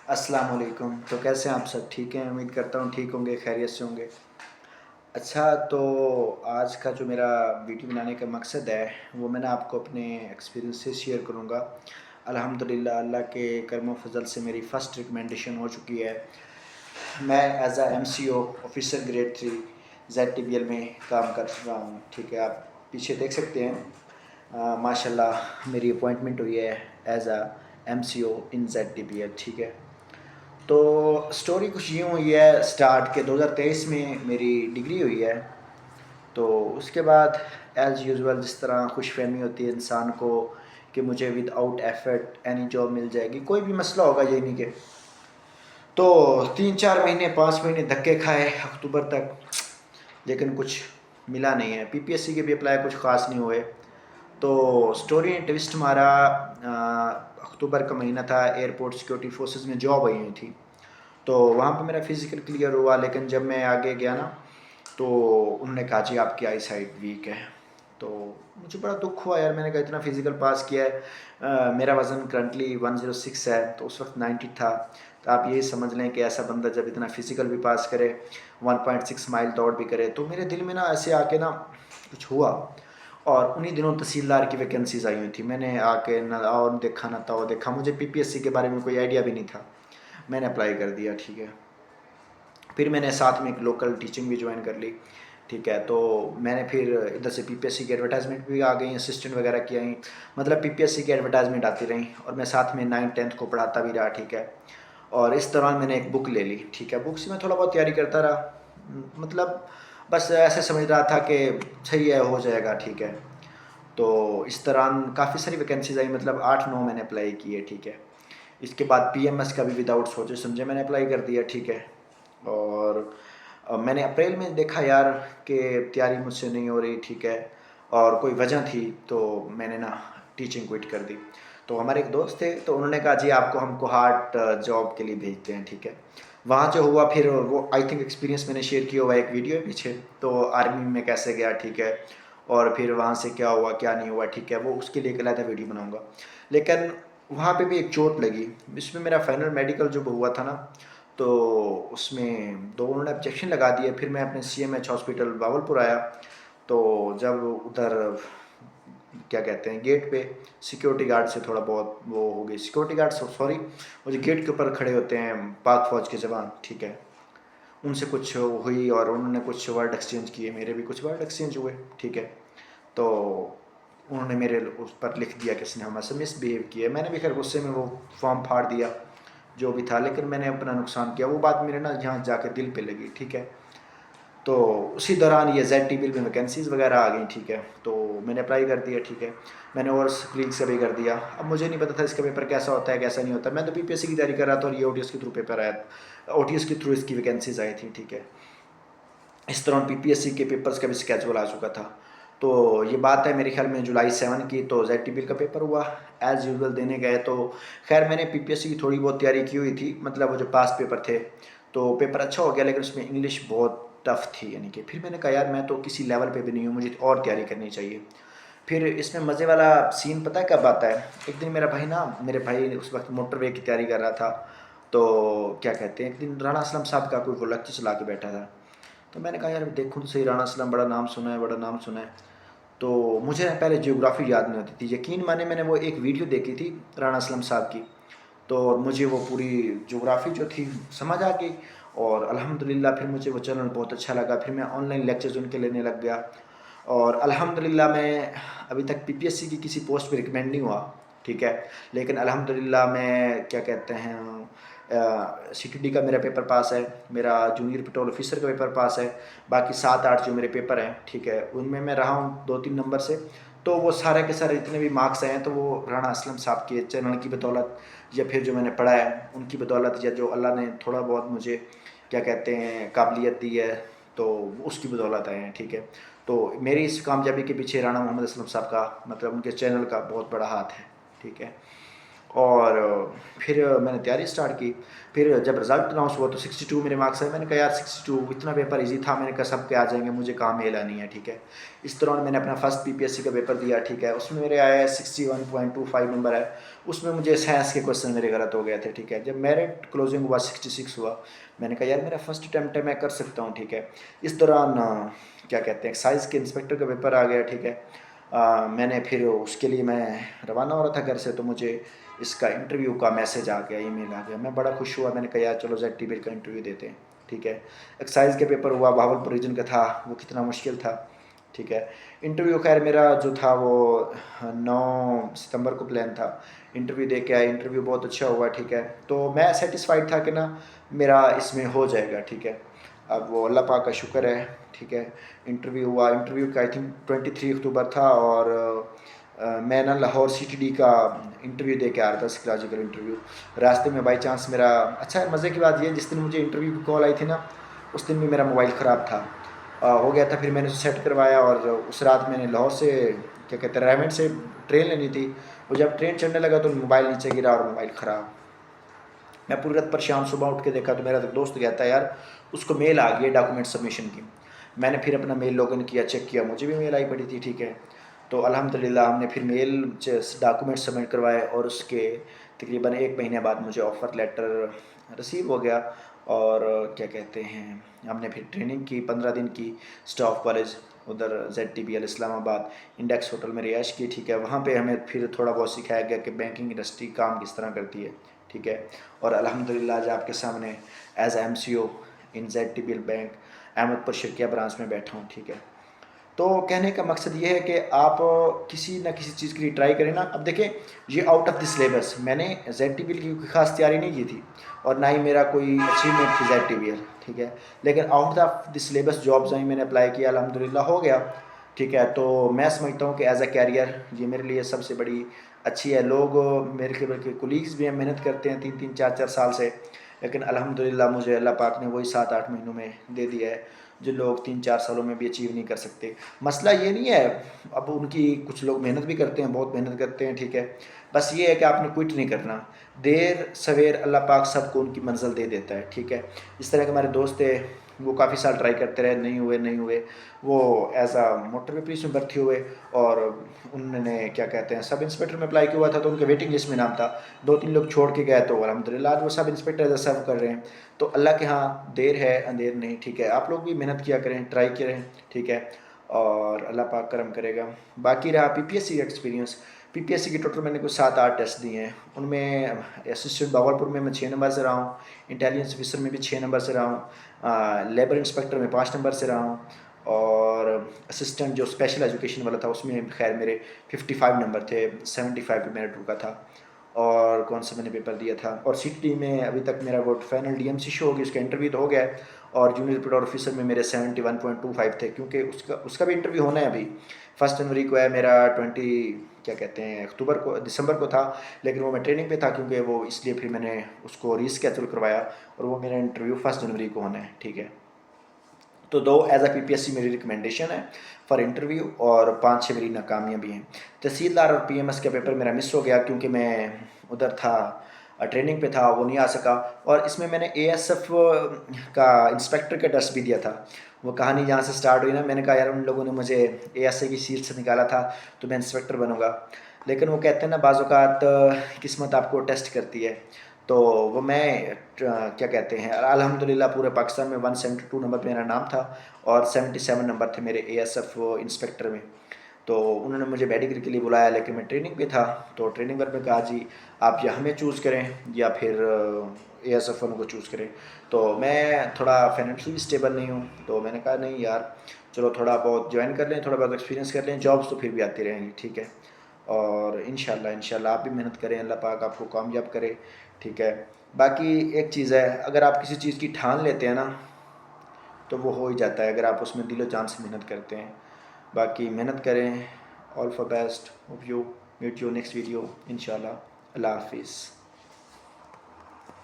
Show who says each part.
Speaker 1: अस्सलाम वालेकुम। तो कैसे हैं आप सब? ठीक हैं? उम्मीद करता हूँ ठीक होंगे, खैरियत से होंगे। अच्छा, तो आज का जो मेरा वीडियो बनाने का मकसद है, वो मैं ना आपको अपने एक्सपीरियंस से शेयर करूँगा। अल्हम्दुलिल्लाह अल्लाह के करम व फ़ज़ल से मेरी फ़र्स्ट रिकमेंडेशन हो चुकी है। मैं as a MCO officer grade 3 ज़ेडटीबीएल में काम कर रहा हूँ, ठीक है? आप पीछे देख सकते हैं। माशाल्लाह मेरी अपॉइंटमेंट हुई है एज़ अ एमसीओ इन ज़ेडटीबीएल, ठीक है? तो स्टोरी कुछ यूँ हुई है स्टार्ट के 2023 में मेरी डिग्री हुई है। तो उसके बाद एज़ यूजुअल जिस तरह खुशफ़हमी होती है इंसान को कि मुझे विदाउट एफर्ट एनी जॉब मिल जाएगी, कोई भी मसला होगा ये नहीं कि तो 3-4 महीने 5 महीने धक्के खाए अक्टूबर तक, लेकिन कुछ मिला नहीं है। पीपीएससी के भी अप्लाई कुछ ख़ास नहीं हुए। तो स्टोरी ने ट्विस्ट मारा। अक्टूबर का महीना था, एयरपोर्ट सिक्योरिटी फोर्सेस में जॉब आई हुई थी। तो वहाँ पे मेरा फिज़िकल क्लियर हुआ, लेकिन जब मैं आगे गया ना, तो उन्होंने कहा जी आपकी आई साइट वीक है। तो मुझे बड़ा दुख हुआ यार, मैंने कहा इतना फिज़िकल पास किया है। मेरा वज़न करंटली 106 है, तो उस वक्त 90 था। तो आप यही समझ लें कि ऐसा बंदा जब इतना फिज़िकल भी पास करे, 1.6 माइल दौड़ भी करे, तो मेरे दिल में ना ऐसे आके ना कुछ हुआ। और उन्हीं दिनों तहसीलदार की वैकेंसीज़ आई हुई थी। मैंने आके ना और देखा ना ताओ देखा, मुझे पीपीएससी के बारे में कोई आइडिया भी नहीं था। मैंने अप्लाई कर दिया, ठीक है। फिर मैंने साथ में एक लोकल टीचिंग भी ज्वाइन कर ली, ठीक है। तो मैंने फिर इधर से पीपीएससी की एडवर्टाइजमेंट भी आ गई, असिस्टेंट वगैरह की आई, मतलब पीपीएससी की एडवर्टाइजमेंट आती रही और मैं साथ में 9th-10th को पढ़ाता भी रहा, ठीक है। और इस दौरान मैंने एक बुक ले ली, ठीक है। बुक से मैं थोड़ा बहुत तैयारी करता रहा, मतलब बस ऐसे समझ रहा था कि सही है, हो जाएगा, ठीक है। तो इस दौरान काफ़ी सारी वैकेंसीज आई, मतलब 8-9 मैंने अप्लाई किए, ठीक है। इसके बाद पीएमएस का भी विदाउट सोचे समझे मैंने अप्लाई कर दिया, ठीक है। और मैंने अप्रैल में देखा यार कि तैयारी मुझसे नहीं हो रही, ठीक है, और कोई वजह थी, तो मैंने ना टीचिंग क्विट कर दी। तो हमारे एक दोस्त थे, तो उन्होंने कहा जी आपको हम कोहाट जॉब के लिए भेजते हैं, ठीक है। वहाँ जो हुआ फिर वो आई थिंक एक्सपीरियंस मैंने शेयर किया हुआ है एक वीडियो है पीछे, तो आर्मी में कैसे गया, ठीक है, और फिर वहाँ से क्या हुआ क्या नहीं हुआ, ठीक है, वो उसके लिए एक अलग वीडियो बनाऊँगा। लेकिन वहाँ पे भी एक चोट लगी, इसमें मेरा फाइनल मेडिकल जो हुआ था ना, तो उसमें दो उन्होंने ऑब्जेक्शन लगा दिए। फिर मैं अपने सीएमएच हॉस्पिटल भावलपुर आया, तो जब उधर क्या कहते हैं गेट पे सिक्योरिटी गार्ड से थोड़ा बहुत वो हो गई, सिक्योरिटी गार्ड सॉरी, वो जो गेट के ऊपर खड़े होते हैं पाक फौज के जवान, ठीक है, उनसे कुछ हुई और उन्होंने कुछ वर्ड एक्सचेंज किए, मेरे भी कुछ वर्ड एक्सचेंज हुए, ठीक है। तो उन्होंने मेरे उस पर लिख दिया कि इसने हमसे मिसबिहेव किया। मैंने भी खैर गुस्से में वो फॉर्म फाड़ दिया जो भी था, लेकिन मैंने अपना नुकसान किया। वो बात मेरे ना यहाँ जाके दिल पे लगी, ठीक है। तो उसी दौरान ये ज़ेडटीबीएल में वैकेंसीज़ वगैरह आ गई, ठीक है। तो मैंने अप्लाई कर दिया, ठीक है। मैंने और कलीग से भी कर दिया। अब मुझे नहीं पता था इसका पेपर कैसा होता है कैसा नहीं होता। मैं तो पीपीएससी की तैयारी कर रहा था और ये ओटीएस के थ्रू पेपर आया, ओटीएस के थ्रू इसकी वैकेंसीज़ आई थी, ठीक है। इस दौरान पीपीएससी के पेपर्स का भी स्केजुअल आ चुका था। तो ये बात है मेरे ख्याल में जुलाई 7 की। तो ज़ेडटीबीएल का पेपर हुआ, एज़ यूजुअल देने गए। तो खैर मैंने पीपीएससी की थोड़ी बहुत तैयारी की हुई थी, मतलब वो जो पास पेपर थे, तो पेपर अच्छा हो गया, लेकिन उसमें इंग्लिश बहुत टफ थी, यानी कि फिर मैंने कहा यार मैं तो किसी लेवल पे भी नहीं हूँ, मुझे और तैयारी करनी चाहिए। फिर इसमें मज़े वाला सीन पता है कब आता है? एक दिन मेरे भाई उस वक्त मोटरवे की तैयारी कर रहा था। तो क्या कहते हैं, एक दिन राणा असलम साहब का कोई वो लेक्चर चला के बैठा था। तो मैंने कहा यार देखूँ तो सही, राणा असलम बड़ा नाम सुना है, बड़ा नाम सुना है। तो मुझे ना पहले ज्योग्राफी याद नहीं होती थी, यकीन माने मैंने वो एक वीडियो देखी थी राणा असलम साहब की, तो मुझे वो पूरी ज्योग्राफी जो थी समझ आ गई। और अल्हम्दुलिल्लाह फिर मुझे वो चैनल बहुत अच्छा लगा, फिर मैं ऑनलाइन लेक्चर्स उनके लेने लग गया। और अल्हम्दुलिल्लाह मैं अभी तक पीपीएससी की किसी पोस्ट पे रिकमेंड नहीं हुआ, ठीक है। लेकिन अल्हम्दुलिल्लाह मैं क्या कहते हैं सीटीडी का मेरा पेपर पास है, मेरा जूनियर पेट्रोल ऑफिसर का पेपर पास है। बाकी 7-8 जो मेरे पेपर हैं, ठीक है, उनमें मैं रहा हूँ 2-3 नंबर से। तो वो सारे के सारे जितने भी मार्क्स आए हैं, तो वो राणा असलम साहब के चैनल की बदौलत, या फिर जो मैंने पढ़ा है उनकी बदौलत, या जो अल्लाह ने थोड़ा बहुत मुझे क्या कहते हैं काबिलियत दी है, तो उसकी बदौलत आए हैं, ठीक है। तो मेरी इस कामयाबी के पीछे राणा मोहम्मद असलम साहब का, मतलब उनके चैनल का बहुत बड़ा हाथ है, ठीक है। और फिर मैंने तैयारी स्टार्ट की। फिर जब रिज़ल्ट अनाउंस हुआ तो 62 मेरे मार्क्स आए। मैंने कहा यार 62 इतना पेपर इजी था, मैंने कहा सबके आ जाएंगे, मुझे कहाँ मेल आनी है, ठीक है। इस दौरान मैंने अपना फर्स्ट पीपीएससी का पेपर दिया, ठीक है। उसमें मेरे आया 61.25 नंबर है। उसमें मुझे साइंस के क्वेश्चन मेरे गलत हो गए थे, ठीक है। जब मेरिट क्लोजिंग हुआ 66 हुआ, मैंने कहा यार मेरा फर्स्ट अटैम्प्ट है, मैं कर सकता हूँ, ठीक है। इस दौरान क्या कहते हैं, एक्साइज के इंस्पेक्टर का पेपर आ गया, ठीक है। मैंने फिर उसके लिए मैं रवाना हो रहा था घर से, तो मुझे इसका इंटरव्यू का मैसेज आ गया, ईमेल आ गया। मैं बड़ा खुश हुआ, मैंने कहा यार चलो ZTBL का इंटरव्यू देते हैं, ठीक है। एक्साइज के पेपर हुआ, भावलपुर रीजन का था, वो कितना मुश्किल था, ठीक है। इंटरव्यू खैर मेरा जो था वो 9 सितंबर को प्लान था। इंटरव्यू दे के आया, इंटरव्यू बहुत अच्छा हुआ, ठीक है। तो मैं सेटिस्फाइड था कि ना मेरा इसमें हो जाएगा, ठीक है। अब वो अल्लाह पाक का शुक्र है, ठीक है। इंटरव्यू हुआ, इंटरव्यू का आई थिंक 23 अक्टूबर था, और मैं ना लाहौर CTD का इंटरव्यू दे के आ रहा था, साइकोलॉजिकल इंटरव्यू। रास्ते में बाई चांस मेरा, अच्छा मज़े की बात ये, जिस दिन मुझे इंटरव्यू की कॉल आई थी ना, उस दिन भी मेरा मोबाइल ख़राब था। हो गया था, फिर मैंने उसे सेट करवाया, और उस रात मैंने लाहौर से, क्या कहते हैं, रेवंड से ट्रेन लेनी थी। वो जब ट्रेन चढ़ने लगा तो मोबाइल नीचे गिरा और मोबाइल ख़राब। मैं पूरी रात परेशान, सुबह उठ के देखा तो मेरा दोस्त कहता है यार उसको मेल आ गई है डॉक्यूमेंट सबमिशन की। मैंने फिर अपना मेल लॉगिन किया, चेक किया, मुझे भी मेल आई पड़ी थी, ठीक है। तो अल्हम्दुलिल्लाह हमने फिर मेल डॉक्यूमेंट सबमिट करवाए, और उसके तकरीबन 1 महीने बाद मुझे ऑफ़र लेटर रिसीव हो गया। और क्या कहते हैं, हमने फिर ट्रेनिंग की 15 दिन की, स्टाफ कॉलेज उधर ZTBL इस्लामाबाद इंडेक्स होटल में रिहाइश की, ठीक है। वहाँ पे हमें फिर थोड़ा बहुत सिखाया गया कि बैंकिंग इंडस्ट्री काम किस तरह करती है, ठीक है। और अल्हम्दुलिल्लाह आज आपके सामने as MCO in ZTBL bank Ahmadpur Sharqia branch में बैठा हूँ, ठीक है। तो कहने का मकसद ये है कि आप किसी ना किसी चीज़ के लिए ट्राई करें ना। अब देखें, ये आउट ऑफ द सिलेबस, मैंने ZTBL की कोई ख़ास तैयारी नहीं की थी, और ना ही मेरा कोई अचीवमेंट थी ZTBL, ठीक है। लेकिन out of the syllabus jobs I, मैंने अप्लाई किया, अल्हम्दुलिल्लाह हो गया, ठीक है। तो मैं समझता हूँ कि एज अ कैरियर ये मेरे लिए सबसे बड़ी अच्छी है। लोग मेरे के बल्कि कोलीग्स भी हैं, मेहनत करते हैं 3-3 4-4 साल से, लेकिन अल्हम्दुलिल्लाह मुझे अल्लाह पाक ने वही 7-8 महीनों में दे दिया है, जो लोग 3-4 सालों में भी अचीव नहीं कर सकते। मसला ये नहीं है, अब उनकी कुछ लोग मेहनत भी करते हैं, बहुत मेहनत करते हैं, ठीक है। बस ये है कि आपने क्विट नहीं करना। देर सवेर अल्लाह पाक सबको उनकी मंजिल दे देता है, ठीक है। इस तरह के हमारे दोस्त थे, वो काफ़ी साल ट्राई करते रहे, नहीं हुए। वो एज आ मोटर पुलिस में भर्ती हुए, और उन्होंने क्या कहते हैं सब इंस्पेक्टर में अप्लाई किया हुआ था, तो उनके वेटिंग लिस्ट में नाम था। 2-3 लोग छोड़ के गए, तो अल्हम्दुलिल्लाह आज वो सब इंस्पेक्टर एज सर्व कर रहे हैं। तो अल्लाह के यहाँ देर है अंधेर नहीं, ठीक है। आप लोग भी मेहनत किया करें, ट्राई करें, ठीक है, और अल्लाह पाक करम करेगा। बाकी रहा PPSC का एक्सपीरियंस, PPSC की टोटल मैंने कुछ 7-8 टेस्ट दिए हैं। उनमें असिस्टेंट भावलपुर में मैं 6 नंबर से रहा हूँ, इंटेलिजेंस ऑफिसर में भी 6 नंबर से रहा हूँ, लेबर इंस्पेक्टर में 5 नंबर से रहा हूँ, और असिस्टेंट जो स्पेशल एजुकेशन वाला था उसमें खैर मेरे 55 नंबर थे, 75 पे मेरिट रुका था। और कौन सा मैंने पेपर दिया था, और CTD में अभी तक मेरा वो फाइनल DMC शो होगी, उसका इंटरव्यू तो हो गया है। और जूनियर रिपोर्टर ऑफिसर में मेरे 71.25 थे, क्योंकि उसका भी इंटरव्यू होना है अभी। 1 जनवरी को है मेरा, 20 क्या कहते हैं अक्टूबर को, दिसंबर को था, लेकिन वो मैं ट्रेनिंग पे था, क्योंकि वो इसलिए फिर मैंने उसको रीस्केड्यूल करवाया, और वो मेरा इंटरव्यू 1 जनवरी को होना है, ठीक है। तो 2 एज अ PPSC मेरी रिकमेंडेशन है फॉर इंटरव्यू, और 5-6 मेरी नाकामियाँ भी हैं। तहसीलदार और PMS का पेपर मेरा मिस हो गया, क्योंकि मैं उधर था, ट्रेनिंग पे था, वो नहीं आ सका। और इसमें मैंने ASF का इंस्पेक्टर का टेस्ट भी दिया था। वो कहानी जहाँ से स्टार्ट हुई ना, मैंने कहा यार उन लोगों ने मुझे ASA की सीट से निकाला था, तो मैं इंस्पेक्टर बनूंगा। लेकिन वो कहते हैं ना बाज़ औक़ात किस्मत आपको टेस्ट करती है। तो वो मैं क्या कहते हैं, अल्हम्दुलिल्लाह पूरे पाकिस्तान में 172 नंबर पे मेरा नाम था, और 77 नंबर थे मेरे ASF इंस्पेक्टर में। तो उन्होंने मुझे मेडिकल के लिए बुलाया, लेकिन मैं ट्रेनिंग पे था। तो ट्रेनिंग पर मैं कहा जी आप या हमें चूज़ करें या फिर ASF को चूज़ करें। तो मैं थोड़ा फाइनेंशियली स्टेबल नहीं हूँ, तो मैंने कहा नहीं यार चलो थोड़ा बहुत ज्वाइन कर लें, थोड़ा बहुत एक्सपीरियंस कर लें, जॉब्स तो फिर भी आती रहेंगी, ठीक है। और इंशाल्लाह आप भी मेहनत करें, अल्लाह पाक आपको कामयाब करे, ठीक है। बाकी एक चीज़ है, अगर आप किसी चीज़ की ठान लेते हैं ना, तो वो हो ही जाता है, अगर आप उसमें दिलो जान से मेहनत करते हैं। बाकी मेहनत करें, all for best, hope you meet you next video इंशाल्लाह। अल्लाह हाफिज़।